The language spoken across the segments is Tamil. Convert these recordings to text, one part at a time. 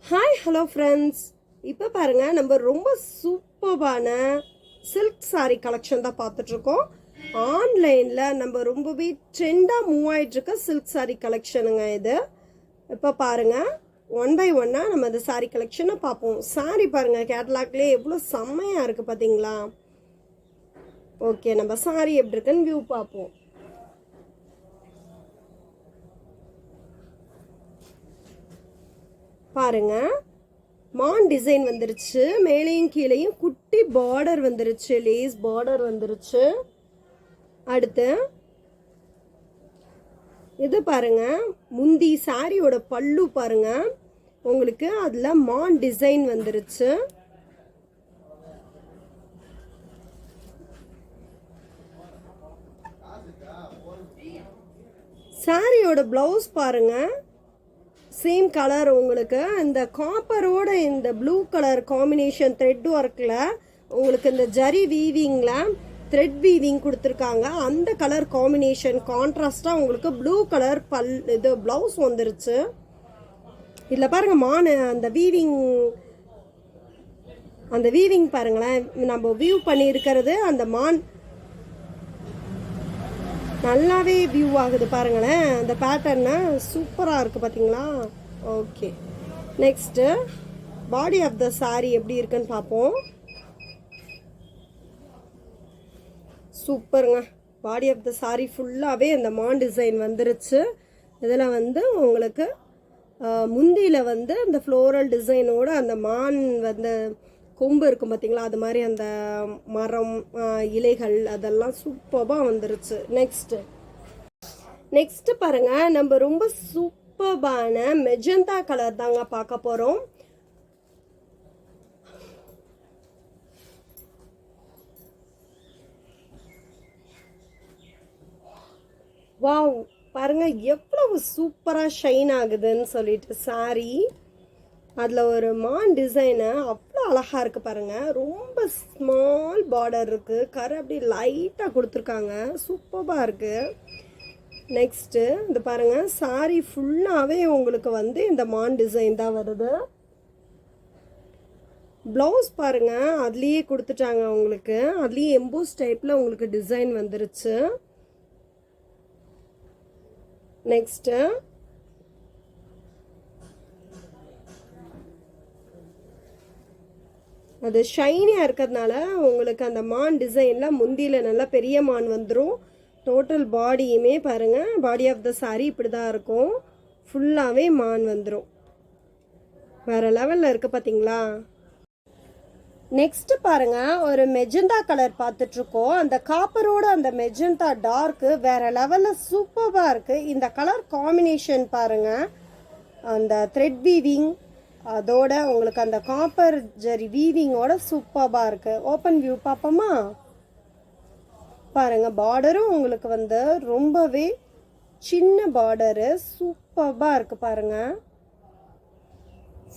Hi hello friends. இப்போ பாருங்கள், நம்ம ரொம்ப சூப்பர்பான சில்க் சாரீ கலெக்ஷன் தான் பார்த்துட்ருக்கோம். ஆன்லைனில் நம்ம ரொம்பவே ட்ரெண்டாக மூவ் ஆகிட்டுருக்க சில்க் சாரீ கலெக்ஷனுங்க இது. இப்போ பாருங்கள், ஒன் பை ஒன்னாக நம்ம இந்த சாரீ கலெக்ஷனை பார்ப்போம். சாரீ பாருங்கள், கேட்லாக்லேயே எவ்வளோ செம்மையாக இருக்குது பார்த்தீங்களா? ஓகே, நம்ம சாரீ எப்படி இருக்குன்னு வியூ பார்ப்போம். பாருங்க, மான் டிசைன் வந்துருச்சு. மேலேயும் கீழேயும் குட்டி பார்டர் வந்துருச்சு, லேஸ் பார்டர் வந்துருச்சு. அடுத்து இது பாருங்க, முந்தி சாரியோட பல்லு பாருங்க, உங்களுக்கு அதுல மான் டிசைன் வந்துருச்சு. சாரியோட பிளவுஸ் பாருங்க, சேம் கலர். உங்களுக்கு இந்த காப்பரோட இந்த ப்ளூ கலர் காம்பினேஷன் த்ரெட் ஒர்க்கில் உங்களுக்கு இந்த ஜரி வீவிங்கில் த்ரெட் வீவிங் கொடுத்துருக்காங்க. அந்த கலர் காம்பினேஷன் கான்ட்ராஸ்டாக உங்களுக்கு ப்ளூ கலர் இது ப்ளவுஸ் வந்துருச்சு. இதில் பாருங்கள், அந்த வீவிங் பாருங்களேன், நம்ம வியூ பண்ணியிருக்கிறது அந்த மான் நல்லாவே வியூ ஆகுது பாருங்களேன். அந்த பேட்டர்னு சூப்பராக இருக்குது பார்த்தீங்களா? Okay, next body of the sari எப்படி இருக்குன்னு பார்ப்போம். சூப்பருங்க, பாடி ஆஃப் த சாரீ ஃபுல்லாகவே அந்த மான் டிசைன் வந்துருச்சு. இதில் வந்து உங்களுக்கு முந்தியில் வந்து அந்த ஃப்ளோரல் டிசைனோட அந்த மான் வந்து கொம்பு இருக்கும் பார்த்தீங்களா, அது மாதிரி அந்த மரம் இலைகள் அதெல்லாம் சூப்பராக வந்துருச்சு. நெக்ஸ்ட்டு பாருங்கள், நம்ம ரொம்ப சூப்பரான மெஜந்தா கலர் தாங்க பார்க்க போகிறோம். வாவ், பாருங்க எவ்வளவு சூப்பராக ஷைன் ஆகுதுன்னு சொல்லிட்டு சாரி. அதில் ஒரு மான் டிசைனு அவ்வளோ அழகாக இருக்குது பாருங்கள். ரொம்ப ஸ்மால் பார்டர் இருக்குது, கரை அப்படி லைட்டாக கொடுத்துருக்காங்க, சூப்பராக இருக்குது. நெக்ஸ்ட்டு இது பாருங்கள், சாரி ஃபுல்லாகவே உங்களுக்கு வந்து இந்த மான் டிசைன் தான் வருது. ப்ளவுஸ் பாருங்கள், அதுலேயே கொடுத்துட்டாங்க உங்களுக்கு, அதுலேயே எம்போஸ் டைப்பில் உங்களுக்கு டிசைன் வந்துருச்சு. நெக்ஸ்ட்டு அது ஷைனியாக இருக்கிறதுனால உங்களுக்கு அந்த மான் டிசைனில் முந்தியில் நல்லா பெரிய மான் வந்துடும். டோட்டல் பாடியுமே பாருங்கள், பாடி ஆஃப் த சாரீ இப்படி தான் இருக்கும், ஃபுல்லாகவே மான் வந்துடும். வேறு லெவலில் இருக்குது பார்த்தீங்களா? நெக்ஸ்ட்டு பாருங்கள், ஒரு மெஜந்தா கலர் பார்த்துட்ருக்கோம். அந்த காப்பரோட அந்த மெஜந்தா டார்க்கு வேறு லெவலில் சூப்பராக இருக்குது. இந்த கலர் காம்பினேஷன் பாருங்கள், அந்த த்ரெட் வீவிங் அதோட உங்களுக்கு அந்த காப்பர் ஜரி வீவிங்கோட சூப்பராக இருக்குது. ஓப்பன் வியூ பார்ப்போமா? பாருங்கள், பார்டரும் உங்களுக்கு வந்து ரொம்பவே சின்ன பார்டரு, சூப்பராக இருக்குது பாருங்கள்.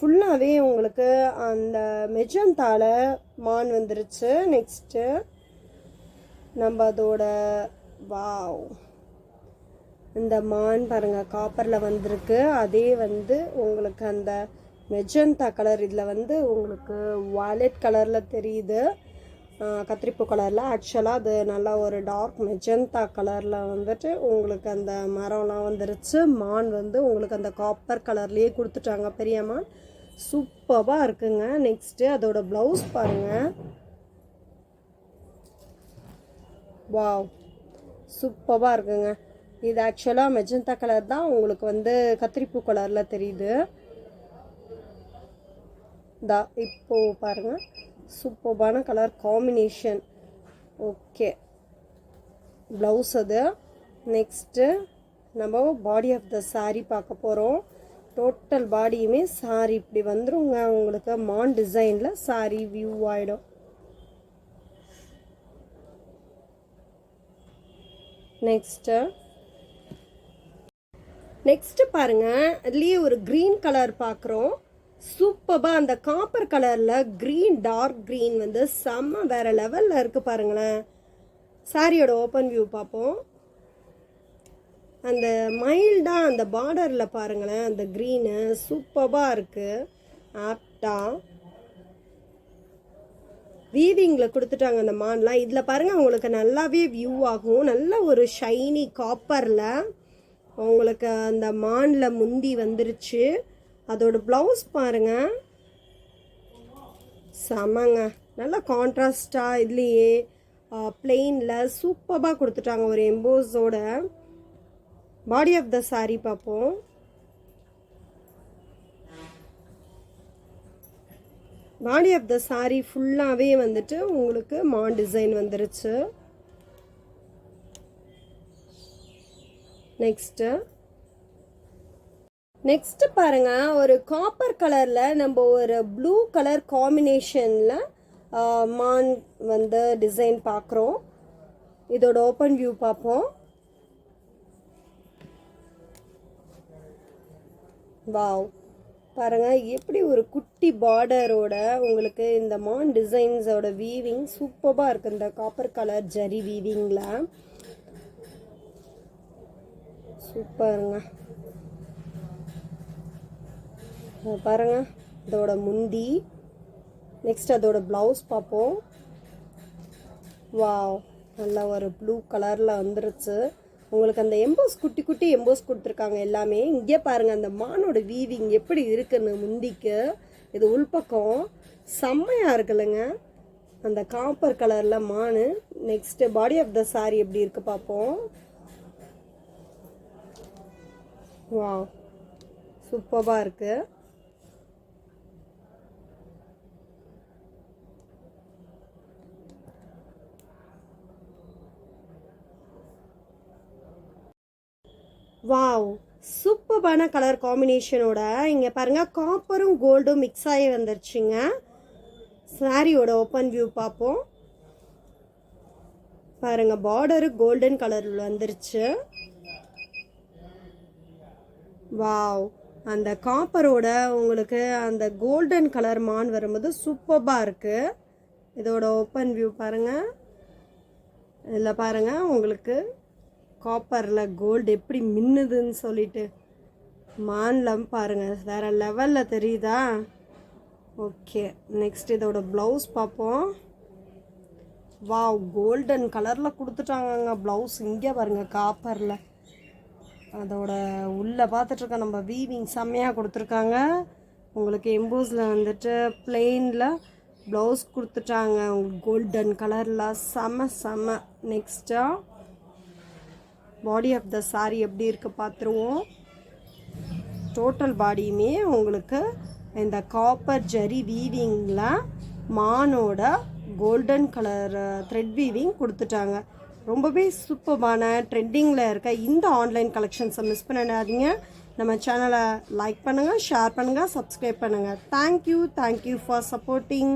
ஃபுல்லாகவே உங்களுக்கு அந்த மெஜந்தால மான் வந்துருச்சு. நெக்ஸ்ட்டு நம்ம அதோட வாவ், இந்த மான் பாருங்கள் காப்பரில் வந்திருக்கு. அதே வந்து உங்களுக்கு அந்த மெஜந்தா கலர் இதில் வந்து உங்களுக்கு வாலெட் கலரில் தெரியுது, கத்திரிப்பூ கலரில். ஆக்சுவலாக அது நல்லா ஒரு டார்க் மெஜந்தா கலரில் வந்துட்டு உங்களுக்கு அந்த மரம்லாம் வந்துருச்சு. மான் வந்து உங்களுக்கு அந்த காப்பர் கலர்லேயே கொடுத்துட்டாங்க, பெரிய மான். சூப்பராக இருக்குங்க. நெக்ஸ்ட்டு அதோட ப்ளவுஸ் பாருங்கள், வாவ் சூப்பராக இருக்குங்க. இது ஆக்சுவலாக மெஜந்தா கலர் தான், உங்களுக்கு வந்து கத்திரிப்பூ கலரில் தெரியுது. இப்போது பாருங்கள், சூப்பரான கலர் காம்பினேஷன். ஓகே, ப்ளவுஸ் அது. நெக்ஸ்ட்டு நம்ம பாடி ஆஃப் த சாரீ பார்க்க போகிறோம். டோட்டல் பாடியுமே சாரீ இப்படி வந்துருங்க, உங்களுக்கு மான் டிசைனில் சாரீ வியூ ஆகிடும். நெக்ஸ்ட்டு பாருங்கள், அதுலேயே ஒரு க்ரீன் கலர் பார்க்குறோம். சூப்பராக அந்த காப்பர் கலரில் க்ரீன், டார்க் க்ரீன் வந்து செம்ம வேறு லெவலில் இருக்குது பாருங்களேன். சாரியோட ஓப்பன் வியூ பார்ப்போம். அந்த மைல்டாக அந்த பார்டரில் பாருங்களேன், அந்த க்ரீனு சூப்பராக இருக்குது. ஆப்டாக வீவிங்கில் கொடுத்துட்டாங்க அந்த மான்லாம். இதில் பாருங்கள் உங்களுக்கு நல்லாவே வியூ ஆகும். நல்ல ஒரு ஷைனி காப்பரில் உங்களுக்கு அந்த மானில் முந்தி வந்துருச்சு. அதோட ப்ளவுஸ் பாருங்கள், செமங்க. நல்லா கான்ட்ராஸ்டாக இதுலேயே பிளெயினில் சூப்பராக கொடுத்துட்டாங்க ஒரு எம்போஸோட. பாடி ஆஃப் த சாரீ பார்ப்போம். பாடி ஆஃப் த சாரீ ஃபுல்லாகவே வந்துட்டு உங்களுக்கு மான் டிசைன் வந்துருச்சு. நெக்ஸ்ட்டு பாருங்கள், ஒரு காப்பர் கலரில் நம்ம ஒரு ப்ளூ கலர் காம்பினேஷனில் மான் வந்து டிசைன் பார்க்குறோம். இதோட ஓப்பன் வியூ பார்ப்போம். வாவ், பாருங்கள் எப்படி ஒரு குட்டி பார்டரோட உங்களுக்கு இந்த மான் டிசைன்ஸோட வீவிங் சூப்பராக இருக்குது. இந்த காப்பர் கலர் ஜரி வீவிங்கில் சூப்பருங்க. பாருங்கள் இதோட முந்தி. நெக்ஸ்ட் அதோட ப்ளவுஸ் பார்ப்போம். வாவ், நல்லா ஒரு ப்ளூ கலரில் வந்துருச்சு. உங்களுக்கு அந்த எம்போஸ் குட்டி குட்டி எம்போஸ் கொடுத்துருக்காங்க எல்லாமே. இங்கே பாருங்கள் அந்த மானோட வீவிங் எப்படி இருக்குன்னு முந்திக்கு. இது உள்பக்கம் செம்மையாக இருக்குல்லங்க அந்த காப்பர் கலரில் மான். Next body of the sari எப்படி இருக்குது பார்ப்போம். வா, சூப்பராக இருக்குது. வாவ், சூப்பரான கலர் காம்பினேஷனோட இங்கே பாருங்கள் காப்பரும் கோல்டும் மிக்ஸ் ஆகி வந்துருச்சுங்க. சாரியோட ஓப்பன் வியூ பார்ப்போம். பாருங்கள் பார்டரு கோல்டன் கலரில் வந்துருச்சு. வாவ், அந்த காப்பரோட உங்களுக்கு அந்த கோல்டன் கலர் மான் வரும்போது சூப்பராக இருக்குது. இதோட ஓப்பன் வியூ பாருங்கள். இதில் பாருங்கள் உங்களுக்கு காப்பரில் கோல்டு எப்படி மின்னுதுன்னு சொல்லிட்டு மான்லம் பாருங்கள் வேறு லெவலில் தெரியுதா. ஓகே, நெக்ஸ்ட் இதோட ப்ளவுஸ் பார்ப்போம். வாவ், கோல்டன் கலரில் கொடுத்துட்டாங்கங்க ப்ளவுஸ். இங்கே பாருங்கள் காப்பரில் அதோட உள்ளே பார்த்துட்ருக்க நம்ம வீவிங் செம்மையாக கொடுத்துருக்காங்க. உங்களுக்கு எம்போஸில் வந்துட்டு பிளெயினில் ப்ளவுஸ் கொடுத்துட்டாங்க உங்களுக்கு கோல்டன் கலரில். செம்ம. நெக்ஸ்ட்டாக பாடி ஆஃப் த சாரீ எப்படி இருக்குது பார்த்துருவோம். டோட்டல் பாடியுமே உங்களுக்கு இந்த காப்பர் ஜரி வீவிங்கில் மானோட கோல்டன் கலர் த்ரெட் வீவிங் கொடுத்துட்டாங்க. ரொம்பவே சூப்பரான ட்ரெண்டிங்கில் இருக்க இந்த ஆன்லைன் கலெக்ஷன்ஸை மிஸ் பண்ணாதீங்க. நம்ம சேனலை லைக் பண்ணுங்கள், ஷேர் பண்ணுங்கள், சப்ஸ்கிரைப் பண்ணுங்கள். Thank you for supporting.